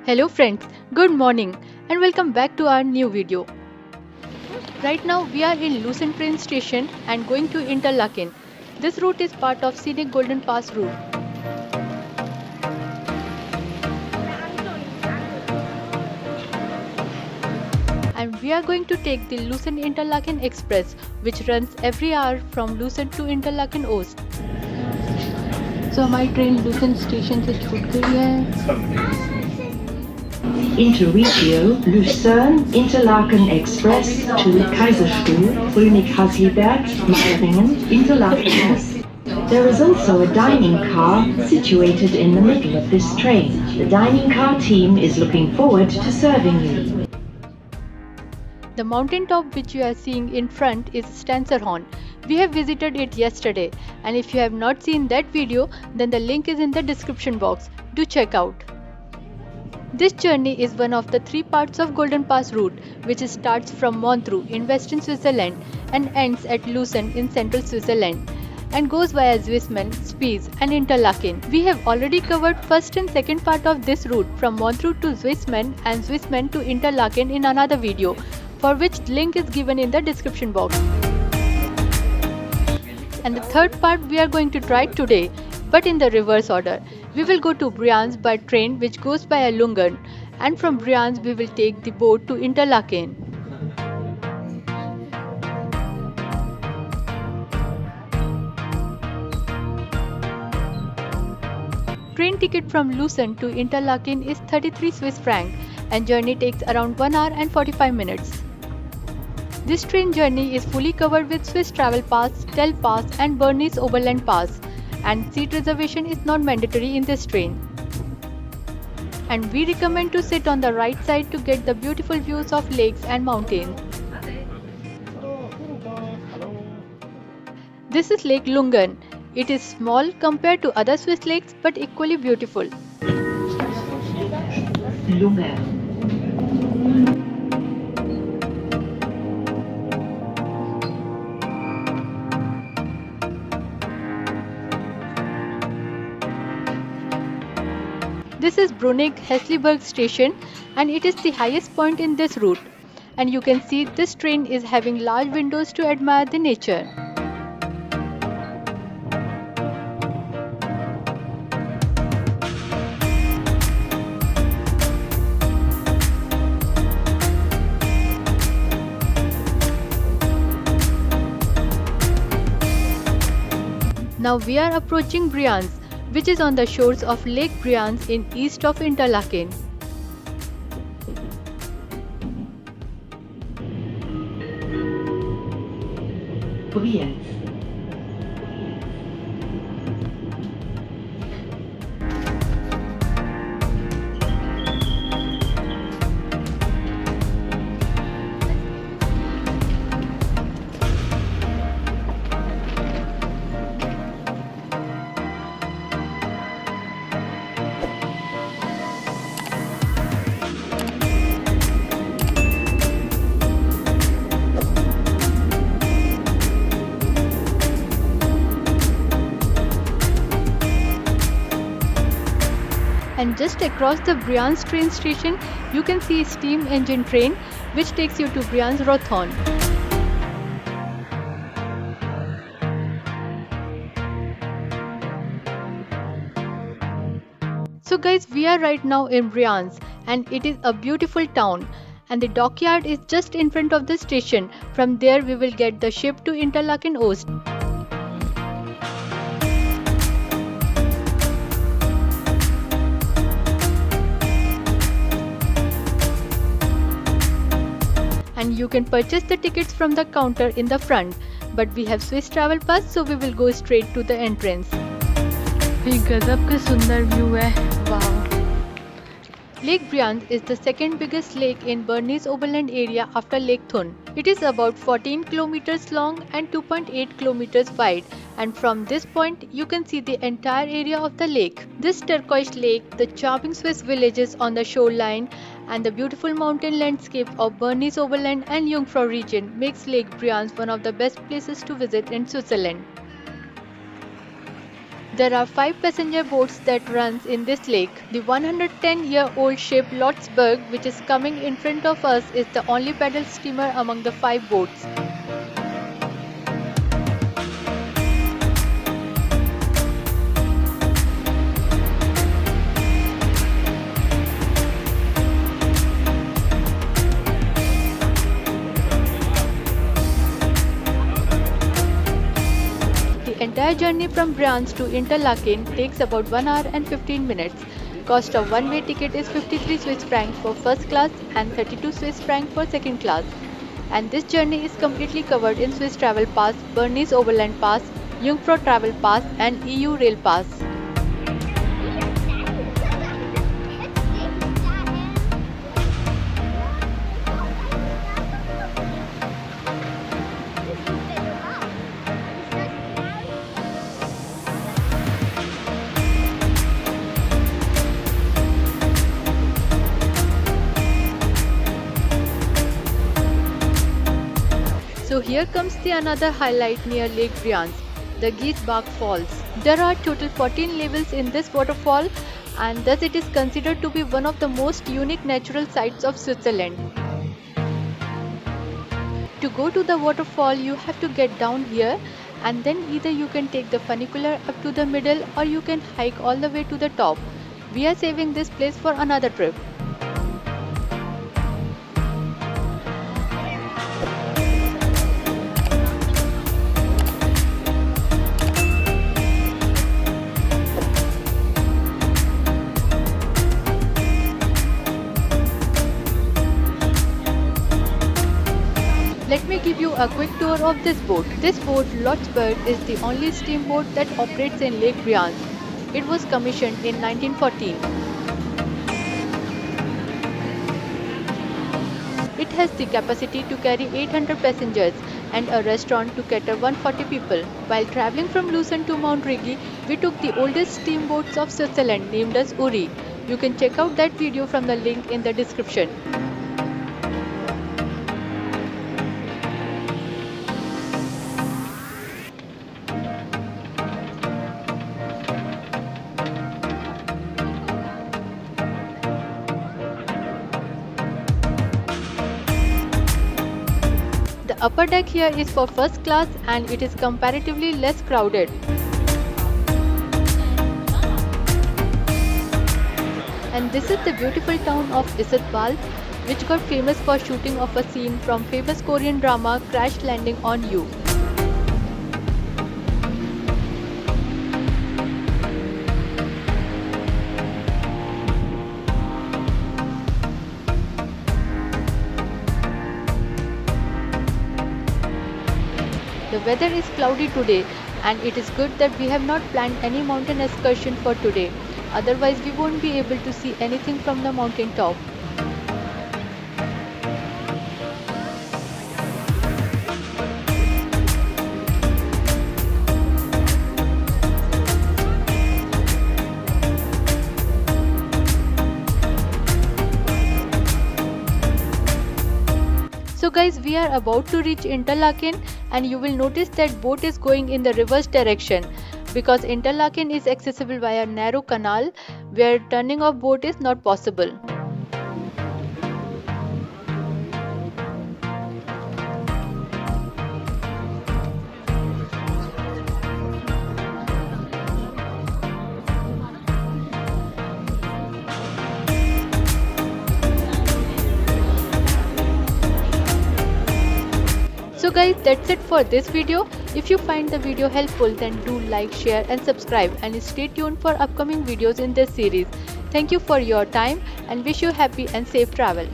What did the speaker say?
Hello friends, good morning and welcome back to our new video. Right now we are in Lucerne train station and going to Interlaken. This route is part of scenic GoldenPass Route. And we are going to take the Lucerne Interlaken Express which runs every hour from Lucerne to Interlaken Ost. So हमारी train Lausanne station से छूट गई है. Interregio Lucerne Interlaken Express to Kaiserstuhl, Brünig-Hasselberg, Meiringen, Interlaken. There is also a dining car situated in the middle of this train. The dining car team is looking forward to serving you. The mountain top which you are seeing in front is Stanserhorn. We have visited it yesterday, and if you have not seen that video, then the link is in the description box. Do check out. This journey is one of the three parts of GoldenPass Route, which starts from Montreux in western Switzerland and ends at Lucerne in central Switzerland, and goes via Zwissman, Spiez and Interlaken. We have already covered first and second part of this route from Montreux to Zwissman and Zwissman to Interlaken in another video, for which link is given in the description box. And the third part we are going to try today, but in the reverse order. We will go to Brienz by train which goes via Lucerne, and from Brienz we will take the boat to Interlaken. Train ticket from Lucerne to Interlaken is 33 Swiss franc and journey takes around 1 hour and 45 minutes. This train journey is fully covered with Swiss Travel Pass, Tel Pass and Bernese Oberland Pass, and seat reservation is not mandatory in this train. And we recommend to sit on the right side to get the beautiful views of lakes and mountains. This is Lake Lucerne. It is small compared to other Swiss lakes but equally beautiful. Lucerne. This is Brünig-Hasselberg station and it is the highest point in this route. And you can see this train is having large windows to admire the nature. Now we are approaching Brienz, which is on the shores of Lake Brienz in east of Interlaken. Brienz. And just across the Brienz train station, you can see a steam engine train which takes you to Brienz Rothorn. So guys, we are right now in Brienz and it is a beautiful town. And the dockyard is just in front of the station. From there we will get the ship to Interlaken Ost. And you can purchase the tickets from the counter in the front, but we have Swiss Travel Pass, so we will go straight to the entrance. ये गजब का सुंदर view है, wow. Lake Brienz is the second biggest lake in Bernese Oberland area after Lake Thun. It is about 14 kilometers long and 2.8 kilometers wide, and from this point you can see the entire area of the lake. This turquoise lake, the charming Swiss villages on the shoreline, and the beautiful mountain landscape of Bernese Oberland and Jungfrau region makes Lake Brienz one of the best places to visit in Switzerland. There are 5 passenger boats that runs in this lake. The 110-year-old ship Lötschberg, which is coming in front of us, is the only paddle steamer among the 5 boats. The entire journey from Brienz to Interlaken takes about 1 hour and 15 minutes. Cost of one-way ticket is 53 Swiss francs for first class and 32 Swiss francs for second class. And this journey is completely covered in Swiss Travel Pass, Bernese Overland Pass, Jungfrau Travel Pass and EU Rail Pass. So here comes the another highlight near Lake Brienz, the Giesbach Falls. There are total 14 levels in this waterfall and thus it is considered to be one of the most unique natural sights of Switzerland. To go to the waterfall you have to get down here and then either you can take the funicular up to the middle or you can hike all the way to the top. We are saving this place for another trip. Let me give you a quick tour of this boat. This boat, Lötschberg, is the only steamboat that operates in Lake Brienz. It was commissioned in 1914. It has the capacity to carry 800 passengers and a restaurant to cater 140 people. While traveling from Lucerne to Mount Rigi, we took the oldest steamboats of Switzerland named as Uri. You can check out that video from the link in the description. The upper deck here is for first class and it is comparatively less crowded. And this is the beautiful town of Iseltwald, which got famous for shooting of a scene from famous Korean drama Crash Landing on You. The weather is cloudy today and it is good that we have not planned any mountain excursion for today. Otherwise we won't be able to see anything from the mountain top. So guys, we are about to reach Interlaken and you will notice that boat is going in the reverse direction because Interlaken is accessible via narrow canal where turning of boat is not possible. So guys, that's it for this video. If you find the video helpful, then do like, share and subscribe and stay tuned for upcoming videos in this series. Thank you for your time and wish you happy and safe travel.